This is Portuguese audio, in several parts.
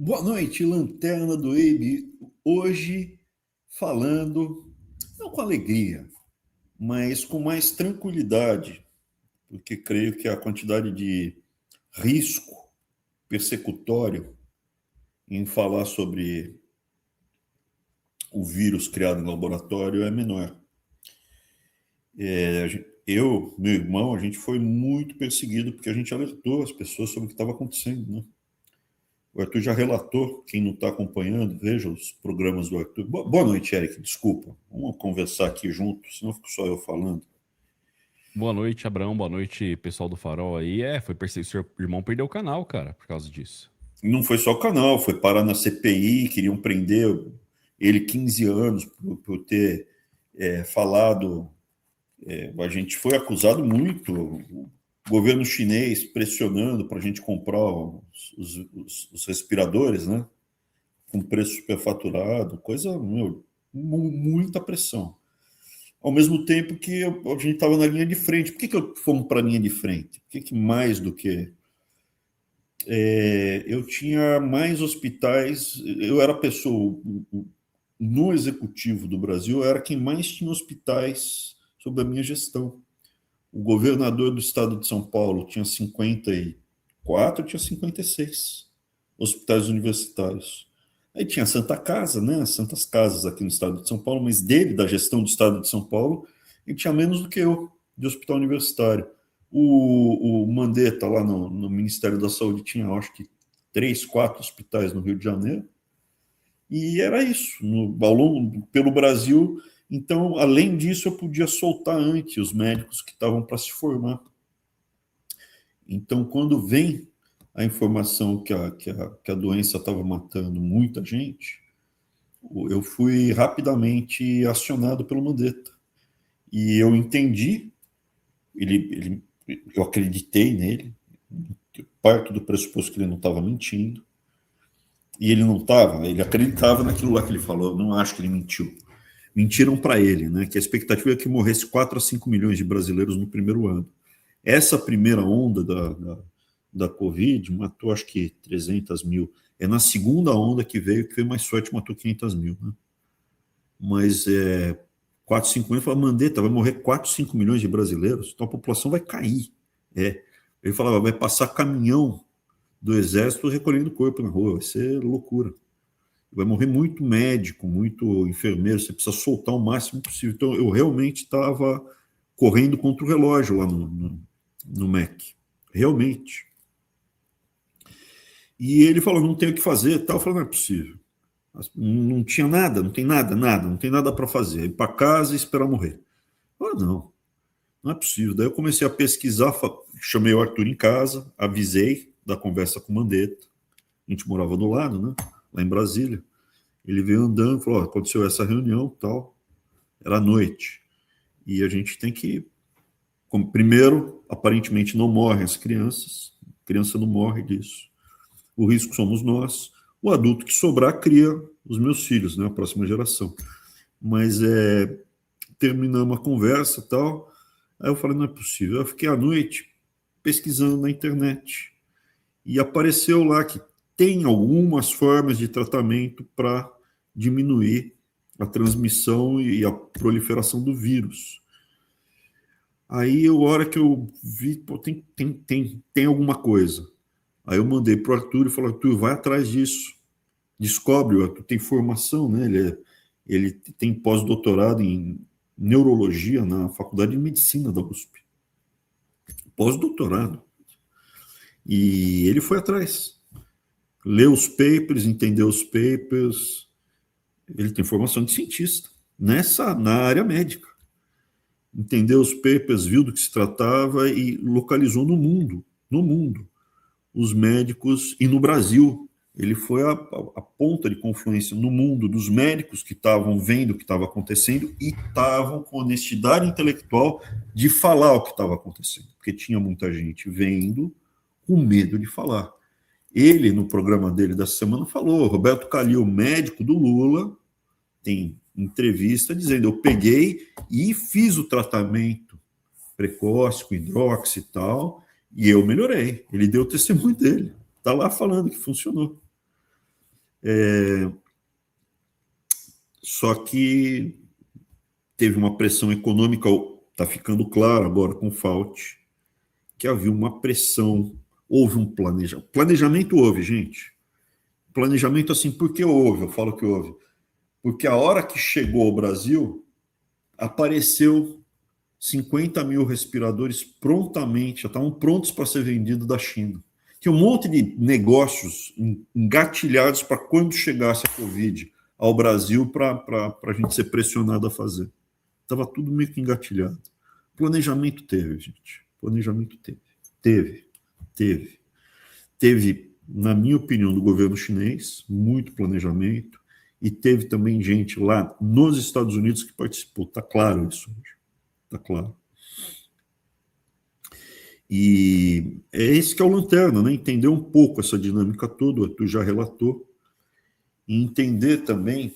Boa noite, Lanterna do EIB. Hoje falando, não com alegria, mas com mais tranquilidade, porque creio que a quantidade de risco persecutório em falar sobre o vírus criado em laboratório é menor. Eu, meu irmão, a gente foi muito perseguido porque a gente alertou as pessoas sobre o que estava acontecendo, né? O Arthur já relatou, quem não está acompanhando, veja os programas do Arthur. Boa noite, Eric, desculpa. Vamos conversar aqui juntos, senão fico só eu falando. Boa noite, Abraão. Boa noite, pessoal do Farol aí. Foi perseguido. Seu irmão perdeu o canal, cara, por causa disso. E não foi só o canal, foi parar na CPI, queriam prender ele 15 anos por ter falado. A gente foi acusado muito, o governo chinês pressionando para a gente comprar os respiradores, né? Com preço superfaturado, coisa, meu, muita pressão. Ao mesmo tempo que a gente estava na linha de frente. Por que fomos para a linha de frente? Por que mais do que. Eu tinha mais hospitais, eu era a pessoa, no executivo do Brasil, eu era quem mais tinha hospitais sob a minha gestão. O governador do estado de São Paulo tinha 54, eu tinha 56 hospitais universitários. Aí tinha a Santa Casa, né? As Santas Casas aqui no estado de São Paulo, mas dele, da gestão do estado de São Paulo, ele tinha menos do que eu, de hospital universitário. O Mandetta, lá no Ministério da Saúde, tinha, acho que, 3, 4 hospitais no Rio de Janeiro. E era isso, ao longo, pelo Brasil. Então, além disso, eu podia soltar antes os médicos que estavam para se formar. Então, quando vem a informação que a doença estava matando muita gente, eu fui rapidamente acionado pelo Mandetta. E eu entendi, eu acreditei nele, parto do pressuposto que ele não estava mentindo, e ele não estava, ele acreditava naquilo lá que ele falou, eu não acho que ele mentiu. Mentiram para ele, né, que a expectativa é que morresse 4 a 5 milhões de brasileiros no primeiro ano. Essa primeira onda da Covid matou, acho que 300 mil. É na segunda onda que veio mais sorte, matou 500 mil. Né? Mas 4, 5 milhões, falava, Mandetta, vai morrer 4, 5 milhões de brasileiros, então a população vai cair. Ele falava, vai passar caminhão do exército recolhendo corpo na rua, vai ser loucura. Vai morrer muito médico, muito enfermeiro, você precisa soltar o máximo possível. Então, eu realmente estava correndo contra o relógio lá no MEC. Realmente. E ele falou, não tem o que fazer, tal. Eu falei, não é possível. Não tinha nada, não tem nada, não tem nada para fazer. Ir para casa e esperar morrer. Eu falei, não é possível. Daí eu comecei a pesquisar, chamei o Arthur em casa, avisei da conversa com o Mandetta. A gente morava do lado, né? Lá em Brasília. Ele veio andando, falou, aconteceu essa reunião, tal. Era à noite. E a gente tem que... Primeiro, aparentemente não morrem as crianças. A criança não morre disso. O risco somos nós. O adulto que sobrar cria os meus filhos, né? A próxima geração. Mas terminamos a conversa e tal. Aí eu falei, não é possível. Eu fiquei à noite pesquisando na internet. E apareceu lá que tem algumas formas de tratamento para diminuir a transmissão e a proliferação do vírus. Aí, a hora que eu vi, pô, tem alguma coisa. Aí eu mandei para o Arthur e falei, Arthur, vai atrás disso. Descobre, o Arthur tem formação, né? Ele tem pós-doutorado em neurologia na Faculdade de Medicina da USP. Pós-doutorado. E ele foi atrás. Leu os papers, entendeu os papers. Ele tem formação de cientista na área médica. Entendeu os papers, viu do que se tratava e localizou no mundo, os médicos, e no Brasil. Ele foi a ponta de confluência no mundo dos médicos que estavam vendo o que estava acontecendo e estavam com honestidade intelectual de falar o que estava acontecendo, porque tinha muita gente vendo com medo de falar. Ele, no programa dele dessa semana, falou, Roberto Calil, médico do Lula, tem entrevista dizendo, eu peguei e fiz o tratamento precoce com hidroxi e tal, e eu melhorei. Ele deu o testemunho dele. Está lá falando que funcionou. Só que teve uma pressão econômica, está ficando claro agora com o Fauci, que havia uma pressão, houve um planejamento. Planejamento houve, gente. Planejamento assim, por que houve? Eu falo que houve. Porque a hora que chegou ao Brasil, apareceu 50 mil respiradores prontamente, já estavam prontos para ser vendidos da China. Tinha um monte de negócios engatilhados para quando chegasse a Covid ao Brasil, para a gente ser pressionado a fazer. Estava tudo meio que engatilhado. Planejamento teve, gente. Planejamento teve. Teve, na minha opinião, do governo chinês, muito planejamento, e teve também gente lá nos Estados Unidos que participou. Está claro isso hoje. Está claro. E é esse que é o Lanterna, né? Entender um pouco essa dinâmica toda, tu já relatou, e entender também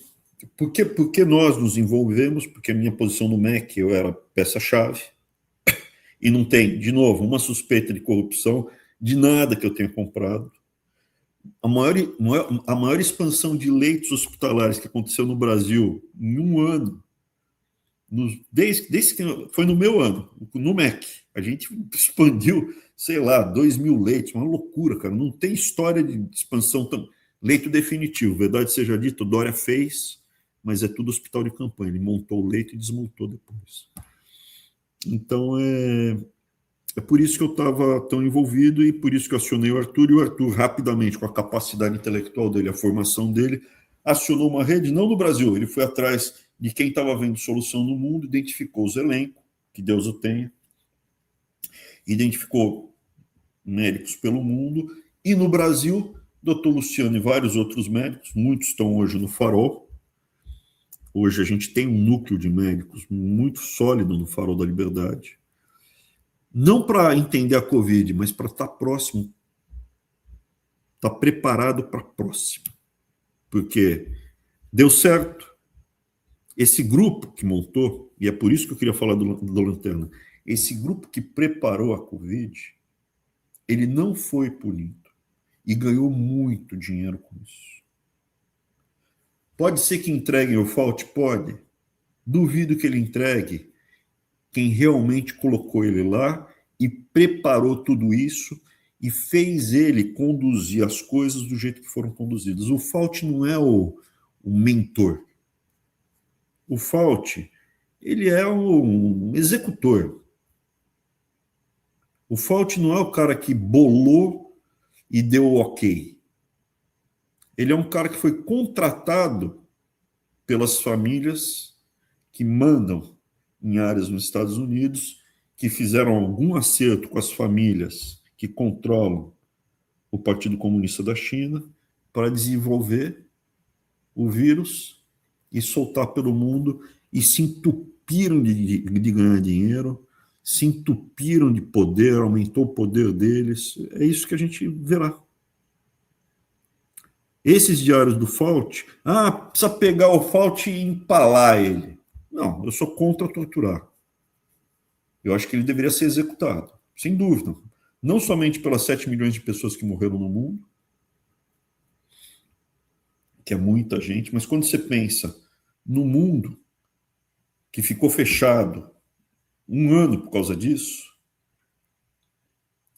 por que nós nos envolvemos, porque a minha posição no MEC, eu era peça-chave, e não tem, de novo, uma suspeita de corrupção de nada que eu tenha comprado. A maior expansão de leitos hospitalares que aconteceu no Brasil em um ano, desde que foi no meu ano, no MEC, a gente expandiu, sei lá, 2.000 leitos, uma loucura, cara. Não tem história de expansão tão. Leito definitivo, verdade seja dita, o Dória fez, mas é tudo hospital de campanha. Ele montou o leito e desmontou depois. Então, é por isso que eu estava tão envolvido e por isso que eu acionei o Arthur, e o Arthur, rapidamente, com a capacidade intelectual dele, a formação dele, acionou uma rede, não no Brasil, ele foi atrás de quem estava vendo solução no mundo, identificou os elencos, que Deus o tenha, identificou médicos pelo mundo, e no Brasil, Dr. Luciano e vários outros médicos, muitos estão hoje no Farol. Hoje a gente tem um núcleo de médicos muito sólido no Farol da Liberdade, não para entender a Covid, mas para estar próximo, estar preparado para a próxima. Porque deu certo. Esse grupo que montou, e é por isso que eu queria falar do Lanterna, esse grupo que preparou a Covid, ele não foi punido e ganhou muito dinheiro com isso. Pode ser que entreguem o Fauci? Pode. Duvido que ele entregue quem realmente colocou ele lá e preparou tudo isso e fez ele conduzir as coisas do jeito que foram conduzidas. O Fauci não é o mentor. O Fauci, ele é um executor. O Fauci não é o cara que bolou e deu o ok. Ele é um cara que foi contratado pelas famílias que mandam em áreas nos Estados Unidos, que fizeram algum acerto com as famílias que controlam o Partido Comunista da China para desenvolver o vírus e soltar pelo mundo, e se entupiram de ganhar dinheiro, se entupiram de poder, aumentou o poder deles. É isso que a gente verá. Esses diários do Fauci, precisa pegar o Fauci e empalar ele. Não, eu sou contra torturar. Eu acho que ele deveria ser executado, sem dúvida. Não somente pelas 7 milhões de pessoas que morreram no mundo, que é muita gente, mas quando você pensa no mundo que ficou fechado um ano por causa disso,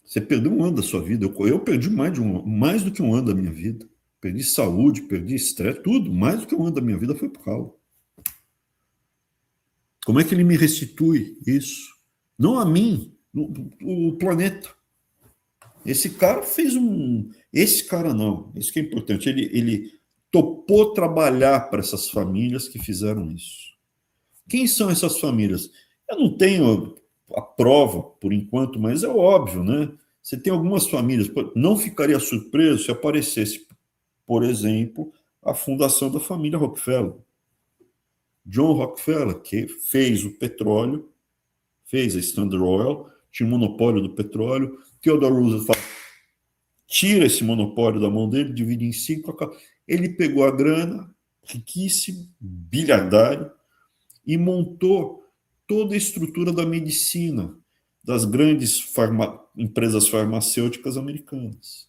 você perdeu um ano da sua vida. Eu perdi mais do que um ano da minha vida. Perdi saúde, perdi estresse, tudo. Mais do que um ano da minha vida foi por causa. Como é que ele me restitui isso? Não a mim, o planeta. Esse cara fez Esse cara não, isso que é importante. Ele topou trabalhar para essas famílias que fizeram isso. Quem são essas famílias? Eu não tenho a prova, por enquanto, mas é óbvio, né? Você tem algumas famílias, não ficaria surpreso se aparecesse, por exemplo, a fundação da família Rockefeller. John Rockefeller, que fez o petróleo, fez a Standard Oil, tinha monopólio do petróleo. Theodore Roosevelt fala, tira esse monopólio da mão dele, divide em 5. Ele pegou a grana, riquíssimo, bilhardário, e montou toda a estrutura da medicina das grandes empresas farmacêuticas americanas.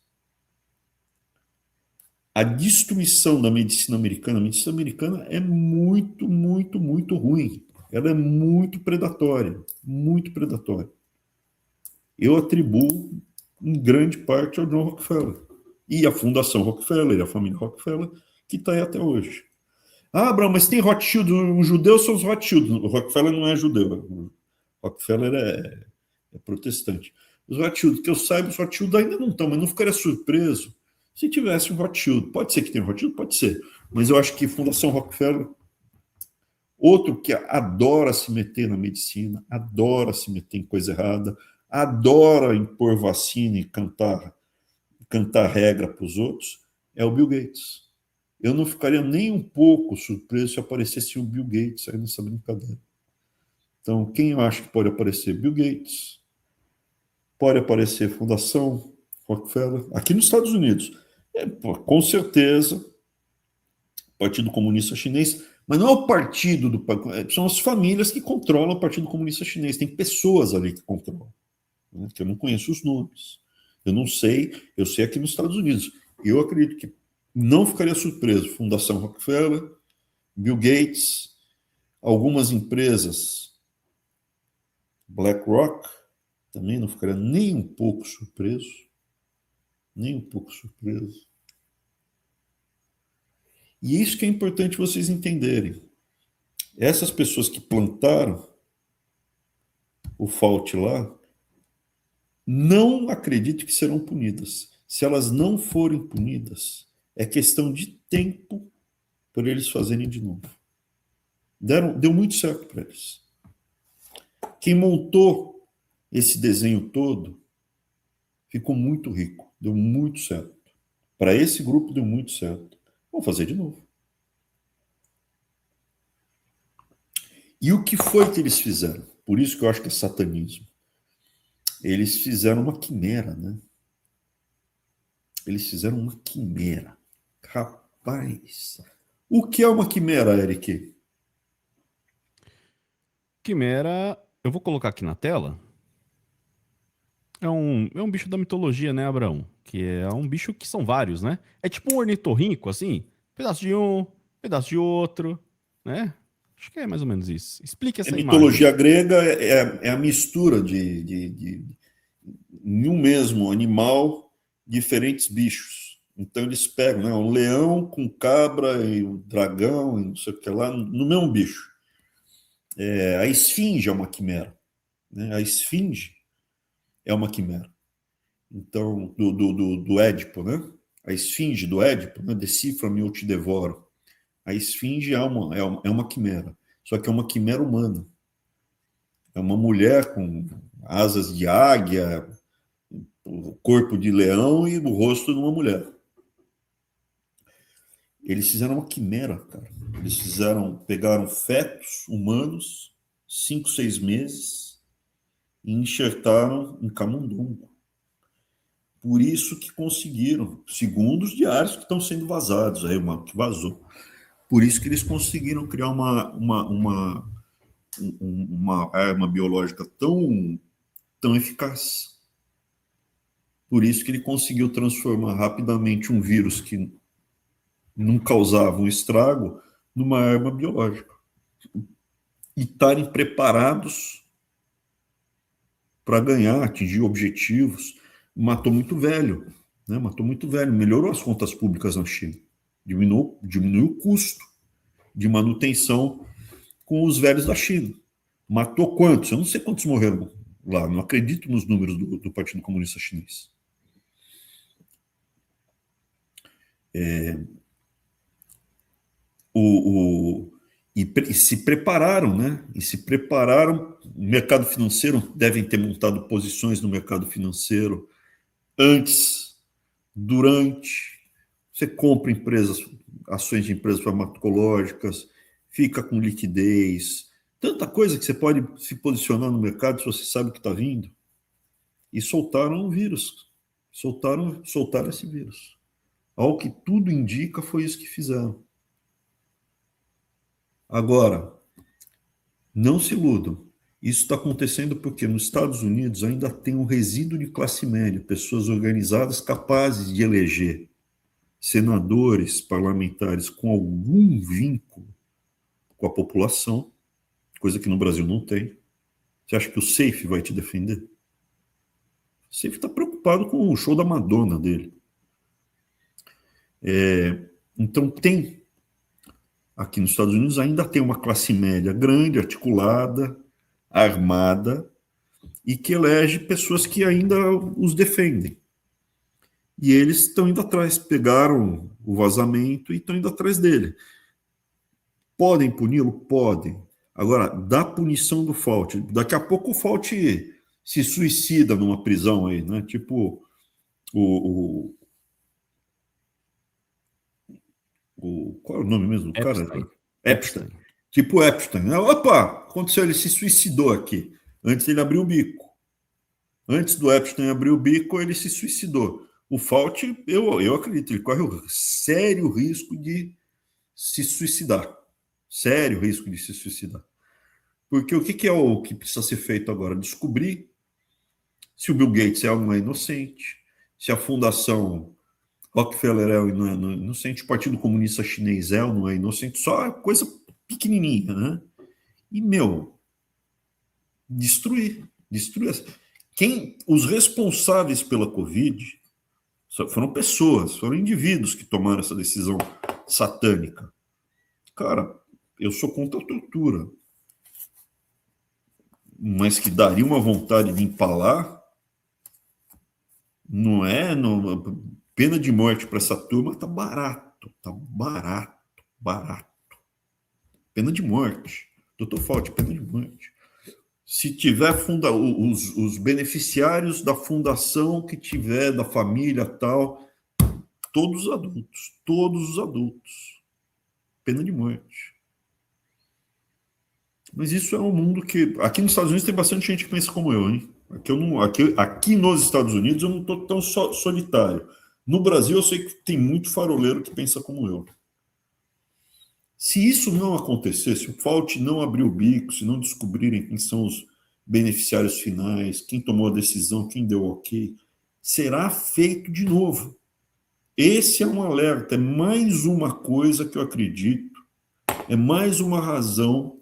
a destruição da medicina americana. A medicina americana é muito, muito, muito ruim. Ela é muito predatória, muito predatória. Eu atribuo em grande parte ao John Rockefeller e a Fundação Rockefeller, a família Rockefeller, que está aí até hoje. Ah, Abraão, mas tem Rothschild, os judeus são os Rothschild. O Rockefeller não é judeu, o Rockefeller é protestante. Os Rothschild, que eu saiba, os Rothschild ainda não estão, mas não ficaria surpreso se tivesse um Rothschild. Pode ser que tenha um Rothschild, pode ser, mas eu acho que Fundação Rockefeller, outro que adora se meter na medicina, adora se meter em coisa errada, adora impor vacina e cantar regra para os outros, é o Bill Gates. Eu não ficaria nem um pouco surpreso se aparecesse o Bill Gates aí nessa brincadeira. Então, quem eu acho que pode aparecer? Bill Gates. Pode aparecer Fundação Rockefeller. Aqui nos Estados Unidos. Com certeza, Partido Comunista Chinês, mas não é o partido do... São as famílias que controlam o Partido Comunista Chinês. Tem pessoas ali que controlam, né, que eu não conheço os nomes. Eu não sei, eu sei aqui nos Estados Unidos. Eu acredito que não ficaria surpreso. Fundação Rockefeller, Bill Gates, algumas empresas, BlackRock, também não ficaria nem um pouco surpreso. Nem um pouco surpreso. E isso que é importante vocês entenderem. Essas pessoas que plantaram o fault lá, não acredito que serão punidas. Se elas não forem punidas, é questão de tempo para eles fazerem de novo. Deu muito certo para eles. Quem montou esse desenho todo ficou muito rico, deu muito certo. Para esse grupo deu muito certo. Vamos fazer de novo. E o que foi que eles fizeram? Por isso que eu acho que é satanismo. Eles fizeram uma quimera, né? Eles fizeram uma quimera. Rapaz, o que é uma quimera, Eric? Quimera, eu vou colocar aqui na tela. É um bicho da mitologia, né, Abraão? Que é um bicho que são vários, né? É tipo um ornitorrinco, assim. Pedaço de um, pedaço de outro, né? Acho que é mais ou menos isso. Explique A essa imagem. mitologia grega é a mistura em um mesmo animal diferentes bichos. Então eles pegam, né, um leão com cabra e um dragão e não sei o que lá, no mesmo bicho. A esfinge é uma quimera. Né? A esfinge é uma quimera. Então, do Édipo, né? A esfinge do Édipo, né? Decifra-me, eu te devoro. A esfinge é uma quimera, só que é uma quimera humana. É uma mulher com asas de águia, o corpo de leão e o rosto de uma mulher. Eles fizeram uma quimera, cara. Eles pegaram fetos humanos, 5, 6 meses, e enxertaram em camundongo. Por isso que conseguiram, segundo os diários que estão sendo vazados, aí uma que vazou. Por isso que eles conseguiram criar uma arma biológica tão eficaz. Por isso que ele conseguiu transformar rapidamente um vírus que não causava um estrago numa arma biológica. E estarem preparados para ganhar, atingir objetivos. Matou muito velho, né? Matou muito velho, melhorou as contas públicas na China. Diminuiu o custo de manutenção com os velhos da China. Matou quantos? Eu não sei quantos morreram lá, não acredito nos números do Partido Comunista Chinês. E se prepararam, né? E se prepararam. O mercado financeiro devem ter montado posições no mercado financeiro antes, durante. Você compra ações de empresas farmacológicas, fica com liquidez, tanta coisa que você pode se posicionar no mercado se você sabe que está vindo. E soltaram o vírus. Soltaram esse vírus. Ao que tudo indica, foi isso que fizeram. Agora, não se iludam. Isso está acontecendo porque nos Estados Unidos ainda tem um resíduo de classe média, pessoas organizadas capazes de eleger senadores, parlamentares com algum vínculo com a população, coisa que no Brasil não tem. Você acha que o SAFE vai te defender? O SAFE está preocupado com o show da Madonna dele. Então tem, aqui nos Estados Unidos ainda tem uma classe média grande, articulada, armada, e que elege pessoas que ainda os defendem. E eles estão indo atrás, pegaram o vazamento e estão indo atrás dele. Podem puni-lo? Podem. Agora, da punição do Fauci, daqui a pouco o Fauci se suicida numa prisão aí, né? Tipo qual é o nome mesmo do cara? Epstein. Tipo Epstein. Opa, aconteceu, ele se suicidou aqui. Antes ele abriu o bico. Antes do Epstein abrir o bico, ele se suicidou. O Fauci, eu acredito, ele corre o sério risco de se suicidar. Sério risco de se suicidar. Porque o que é o que precisa ser feito agora? Descobrir se o Bill Gates é um inocente, se a Fundação Rockefeller é inocente, o Partido Comunista Chinês é ou não é inocente, só coisa pequenininha, né? E, destruir. Os responsáveis pela Covid foram pessoas, foram indivíduos que tomaram essa decisão satânica. Cara, eu sou contra a tortura, mas que daria uma vontade de empalar, não é? Pena de morte para essa turma tá barato. Pena de morte. Doutor Fauci, pena de morte. Se tiver os beneficiários da fundação que tiver, da família tal, todos os adultos. Pena de morte. Mas isso é um mundo que... Aqui nos Estados Unidos tem bastante gente que pensa como eu, hein? Aqui nos Estados Unidos eu não estou tão solitário. No Brasil eu sei que tem muito faroleiro que pensa como eu. Se isso não acontecer, se o Fauci não abrir o bico, se não descobrirem quem são os beneficiários finais, quem tomou a decisão, quem deu ok, será feito de novo. Esse é um alerta, é mais uma coisa que eu acredito, é mais uma razão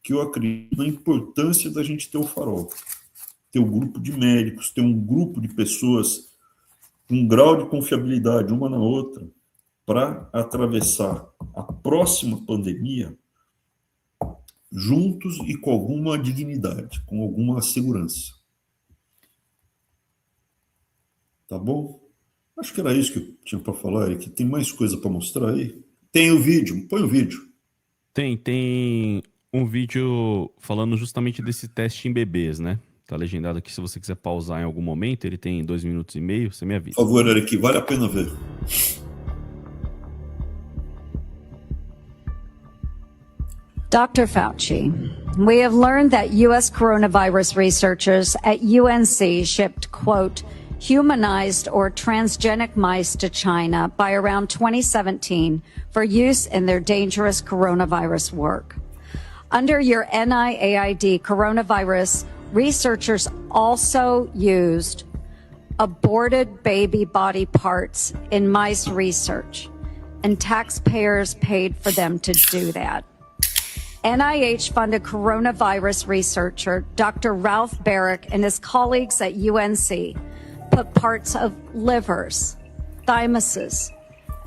que eu acredito na importância da gente ter o farol. Ter um grupo de médicos, ter um grupo de pessoas com um grau de confiabilidade uma na outra, para atravessar a próxima pandemia juntos e com alguma dignidade, com alguma segurança. Tá bom? Acho que era isso que eu tinha para falar, que tem mais coisa para mostrar aí. Tem o vídeo, põe o vídeo. Tem um vídeo falando justamente desse teste em bebês, né? Tá legendado aqui, se você quiser pausar em algum momento, ele tem 2 minutos e meio, você me avisa. Por favor, Eric, vale a pena ver. Dr. Fauci, we have learned that U.S. coronavirus researchers at UNC shipped, quote, humanized or transgenic mice to China by around 2017 for use in their dangerous coronavirus work. Under your NIAID coronavirus, researchers also used aborted baby body parts in mice research, and taxpayers paid for them to do that. NIH-funded coronavirus researcher Dr. Ralph Barrick and his colleagues at UNC put parts of livers, thymuses,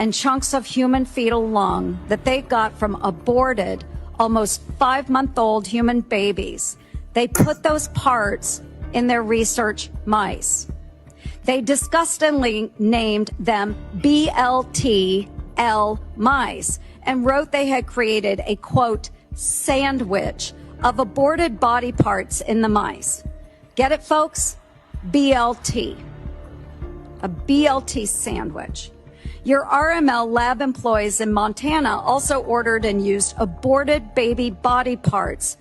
and chunks of human fetal lung that they got from aborted, almost 5-month-old human babies. They put those parts in their research mice. They disgustingly named them BLT-L mice and wrote they had created a, quote, sandwich of aborted body parts in the mice. Get it, folks? BLT. A BLT sandwich. Your RML lab employees in Montana also ordered and used aborted baby body parts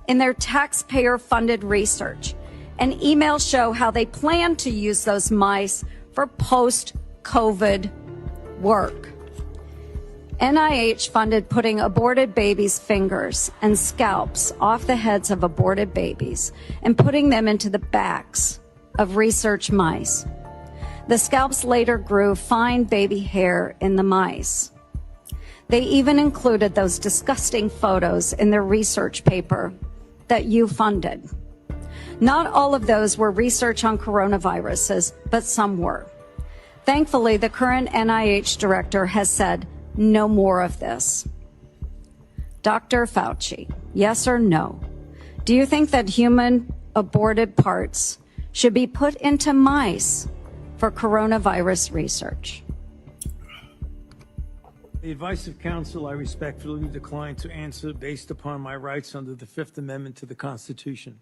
in their taxpayer-funded research. And emails show how they plan to use those mice for post-COVID work. NIH funded putting aborted babies' fingers and scalps off the heads of aborted babies and putting them into the backs of research mice. The scalps later grew fine baby hair in the mice. They even included those disgusting photos in their research paper that you funded. Not all of those were research on coronaviruses, but some were. Thankfully, the current NIH director has said no more of this. Dr. Fauci, yes or no? Do you think that human aborted parts should be put into mice for coronavirus research? The advice of counsel, I respectfully decline to answer based upon my rights under the Fifth Amendment to the Constitution.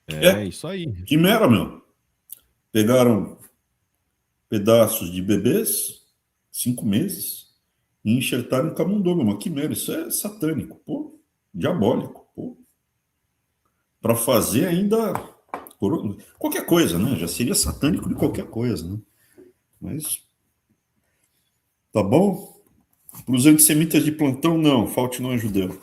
É isso aí. Quimera, meu. Pegaram pedaços de bebês, 5 meses, e enxertaram em camundongo. Uma quimera, isso é satânico, pô, diabólico, pô. Para fazer ainda qualquer coisa, né? Já seria satânico de qualquer coisa, né? Mas tá bom? Para os antissemitas de plantão, não. Fauci não é judeu.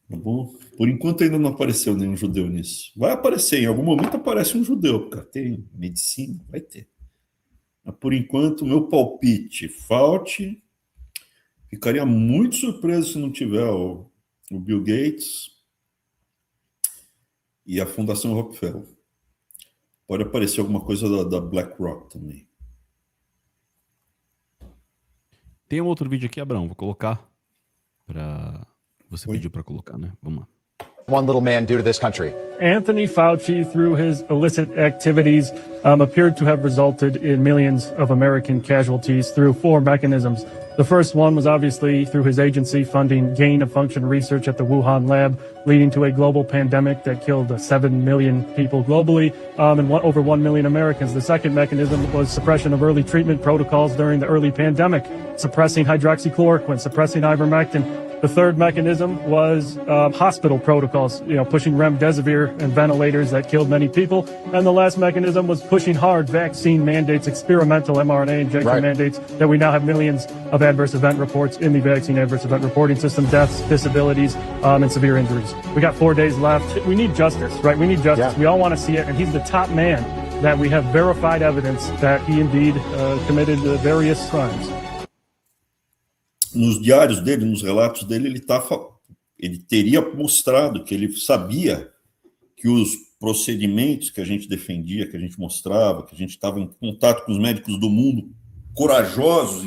Tá bom? Por enquanto ainda não apareceu nenhum judeu nisso. Vai aparecer, em algum momento aparece um judeu, cara. Tem medicina, vai ter. Mas por enquanto, meu palpite, Fauci, ficaria muito surpreso se não tiver o Bill Gates e a Fundação Rockefeller. Pode aparecer alguma coisa da BlackRock também. Tem um outro vídeo aqui, Abrão, vou colocar para você pediu para colocar, né? Vamos lá. One little man do to this country. Anthony Fauci, through his illicit activities, appeared to have resulted in millions of American casualties through 4 mechanisms. The first one was obviously through his agency funding gain-of-function research at the Wuhan lab, leading to a global pandemic that killed 7 million people globally and over 1 million Americans. The second mechanism was suppression of early treatment protocols during the early pandemic, suppressing hydroxychloroquine, suppressing ivermectin. The third mechanism was hospital protocols, pushing remdesivir and ventilators that killed many people. And the last mechanism was pushing hard vaccine mandates, experimental mRNA injection mandates, that we now have millions of adverse event reports in the vaccine adverse event reporting system, deaths, disabilities, and severe injuries. We got 4 days left. We need justice, right? We need justice. Yeah. We all want to see it. And he's the top man that we have verified evidence that he indeed committed various crimes. Nos diários dele, nos relatos dele, ele teria mostrado que ele sabia que os procedimentos que a gente defendia, que a gente mostrava, que a gente estava em contato com os médicos do mundo, corajosos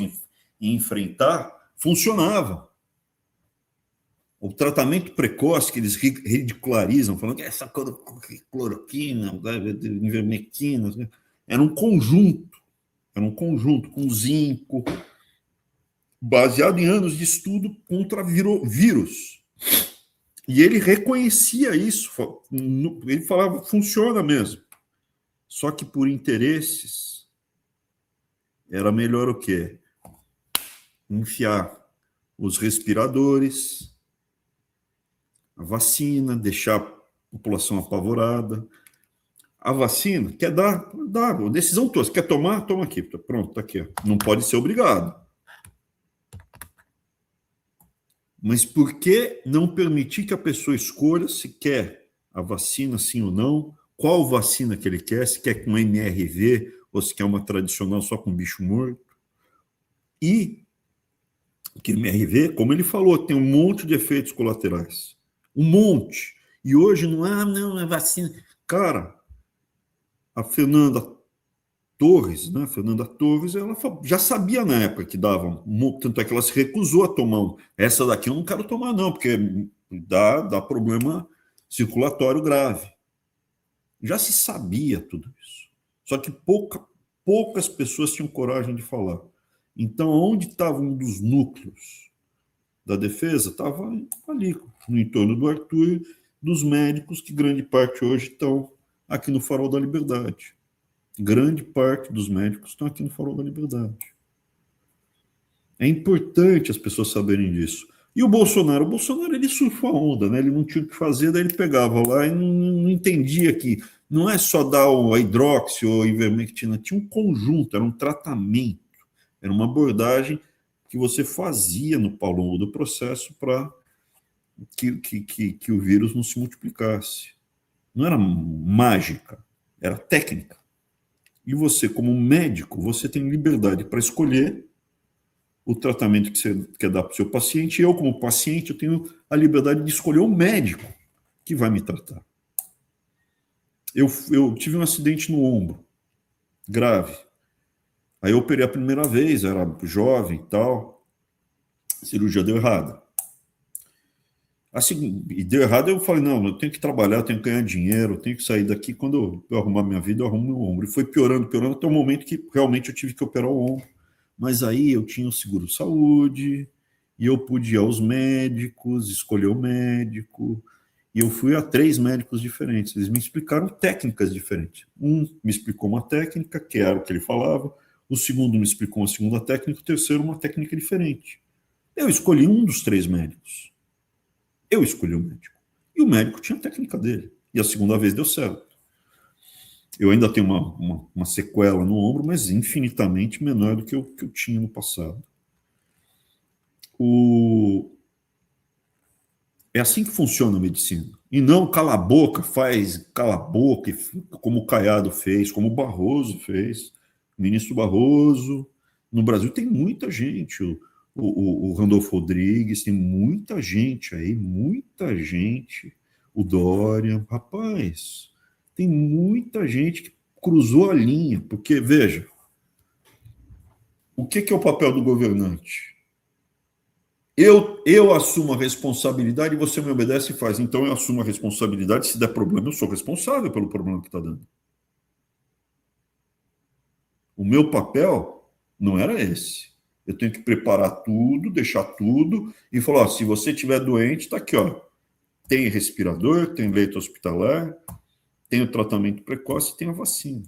em enfrentar, funcionavam. O tratamento precoce que eles ridicularizam, falando que essa cloroquina, ivermectina, era um conjunto com zinco, baseado em anos de estudo contra vírus. E ele reconhecia isso, ele falava, funciona mesmo. Só que por interesses, era melhor o quê? Enfiar os respiradores, a vacina, deixar a população apavorada. A vacina, quer dar, dá, a decisão toda, quer tomar, toma aqui, pronto, tá aqui. Não pode ser obrigado. Mas por que não permitir que a pessoa escolha se quer a vacina, sim ou não, qual vacina que ele quer, se quer com MRV ou se quer uma tradicional só com bicho morto? E que MRV, como ele falou, tem um monte de efeitos colaterais. Um monte. E hoje não é vacina. Cara, a Fernanda Torres, ela já sabia na época que davam, tanto é que ela se recusou a tomar. Essa daqui eu não quero tomar não, porque dá problema circulatório grave. Já se sabia tudo isso. Só que poucas pessoas tinham coragem de falar. Então, onde estava um dos núcleos da defesa? Estava ali, no entorno do Arthur, dos médicos, que grande parte hoje estão aqui no Farol da Liberdade. Grande parte dos médicos estão aqui no Farol da Liberdade. É importante as pessoas saberem disso. E o Bolsonaro ele surfou a onda, né? Ele não tinha o que fazer, daí ele pegava lá e não entendia que não é só dar a hidroxi ou a ivermectina, tinha um conjunto, era um tratamento, era uma abordagem que você fazia ao longo do processo para que o vírus não se multiplicasse. Não era mágica, era técnica. E você, como médico, você tem liberdade para escolher o tratamento que você quer dar para o seu paciente. Eu, como paciente, eu tenho a liberdade de escolher o médico que vai me tratar. Eu tive um acidente no ombro, grave. Aí eu operei a primeira vez, era jovem e tal. A cirurgia deu errada. Assim, e deu errado, eu falei, não, eu tenho que trabalhar, eu tenho que ganhar dinheiro, eu tenho que sair daqui. Quando eu arrumar minha vida, eu arrumo meu ombro. E foi piorando, piorando, até o momento que realmente eu tive que operar o ombro. Mas aí eu tinha o seguro-saúde, e eu pude ir aos médicos, escolher o médico, e eu fui a 3 médicos diferentes. Eles me explicaram técnicas diferentes. Um me explicou uma técnica, que era o que ele falava, o segundo me explicou uma segunda técnica, o terceiro uma técnica diferente. Eu escolhi um dos 3 médicos. Eu escolhi o médico. E o médico tinha a técnica dele. E a segunda vez deu certo. Eu ainda tenho uma sequela no ombro, mas infinitamente menor do que eu tinha no passado. É assim que funciona a medicina. E não cala a boca, faz cala a boca, como o Caiado fez, como o Barroso fez. O ministro Barroso. No Brasil tem muita gente. O Randolfo Rodrigues, tem muita gente aí, muita gente. O Dória, rapaz, tem muita gente que cruzou a linha, porque, veja, o que é o papel do governante? Eu assumo a responsabilidade e você me obedece e faz. Então eu assumo a responsabilidade, se der problema, eu sou responsável pelo problema que está dando. O meu papel não era esse. Eu tenho que preparar tudo, deixar tudo e falar, ó, se você estiver doente, está aqui, ó. Tem respirador, tem leito hospitalar, tem o tratamento precoce, tem a vacina.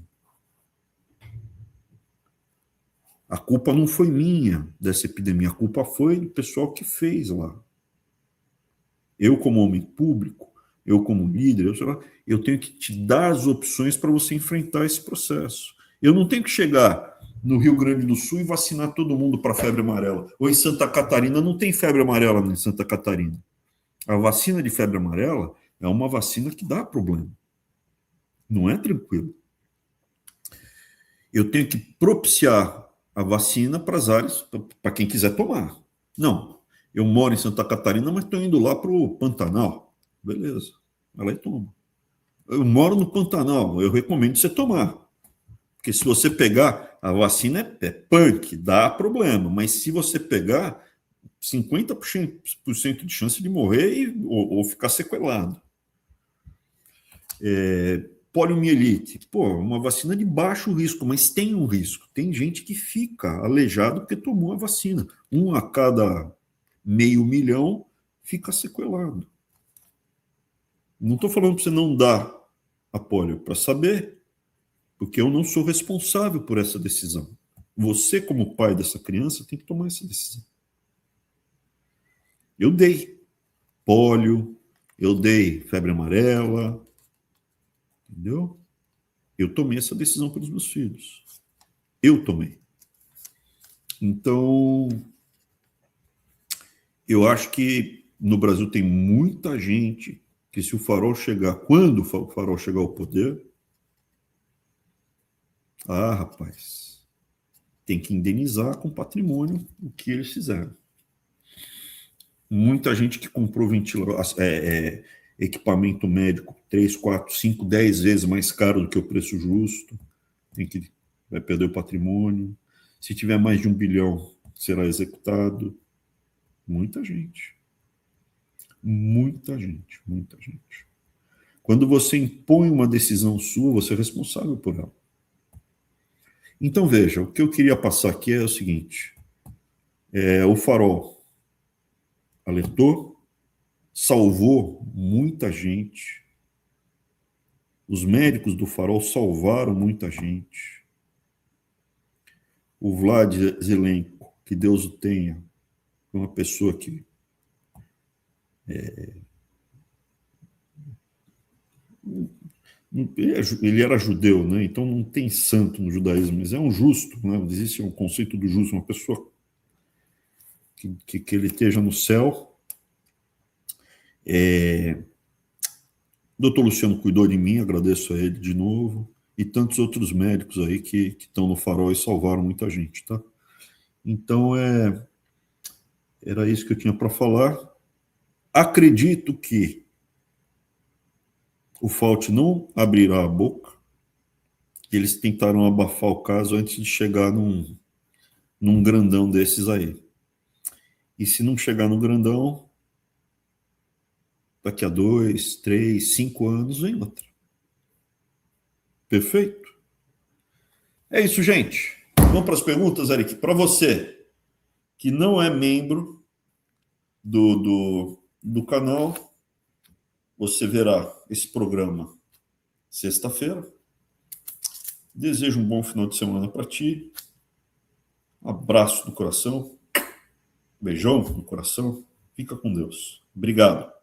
A culpa não foi minha dessa epidemia, a culpa foi do pessoal que fez lá. Eu, como homem público, eu como líder, eu tenho que te dar as opções para você enfrentar esse processo. Eu não tenho que chegar no Rio Grande do Sul e vacinar todo mundo para febre amarela. Ou em Santa Catarina, não tem febre amarela em Santa Catarina. A vacina de febre amarela é uma vacina que dá problema. Não é tranquilo. Eu tenho que propiciar a vacina para as áreas, para quem quiser tomar. Não, eu moro em Santa Catarina, mas estou indo lá para o Pantanal. Beleza, vai lá e toma. Eu moro no Pantanal, eu recomendo você tomar. Porque se você pegar, a vacina é punk, dá problema. Mas se você pegar, 50% de chance de morrer ou ficar sequelado. Poliomielite, uma vacina de baixo risco, mas tem um risco. Tem gente que fica aleijado porque tomou a vacina. 1 a cada 500 mil fica sequelado. Não estou falando para você não dar a polio, para saber, porque eu não sou responsável por essa decisão. Você, como pai dessa criança, tem que tomar essa decisão. Eu dei polio, eu dei febre amarela, entendeu? Eu tomei essa decisão pelos meus filhos. Eu tomei. Então, eu acho que no Brasil tem muita gente que se o farol chegar, quando o farol chegar ao poder, rapaz, tem que indenizar com patrimônio o que eles fizeram. Muita gente que comprou equipamento médico 3, 4, 5, 10 vezes mais caro do que o preço justo, vai perder o patrimônio. Se tiver mais de 1 bilhão, será executado. Muita gente. Muita gente, muita gente. Quando você impõe uma decisão sua, você é responsável por ela. Então, veja, o que eu queria passar aqui é o seguinte. O farol alertou, salvou muita gente. Os médicos do farol salvaram muita gente. O Vlad Zelenko, que Deus o tenha, é uma pessoa que ele era judeu, né? Então não tem santo no judaísmo, mas é um justo, né? Existe um conceito do justo, uma pessoa que ele esteja no céu. Doutor Luciano cuidou de mim, agradeço a ele de novo, e tantos outros médicos aí que estão no farol e salvaram muita gente, tá? Então, era isso que eu tinha para falar. Acredito que o Fauci não abrirá a boca, que eles tentaram abafar o caso antes de chegar num grandão desses aí. E se não chegar no grandão, daqui a 2, 3, 5 anos vem outra. Perfeito? É isso, gente. Vamos para as perguntas, Eric. Para você que não é membro do canal, você verá esse programa sexta-feira. Desejo um bom final de semana para ti. Abraço do coração. Beijão no coração. Fica com Deus. Obrigado.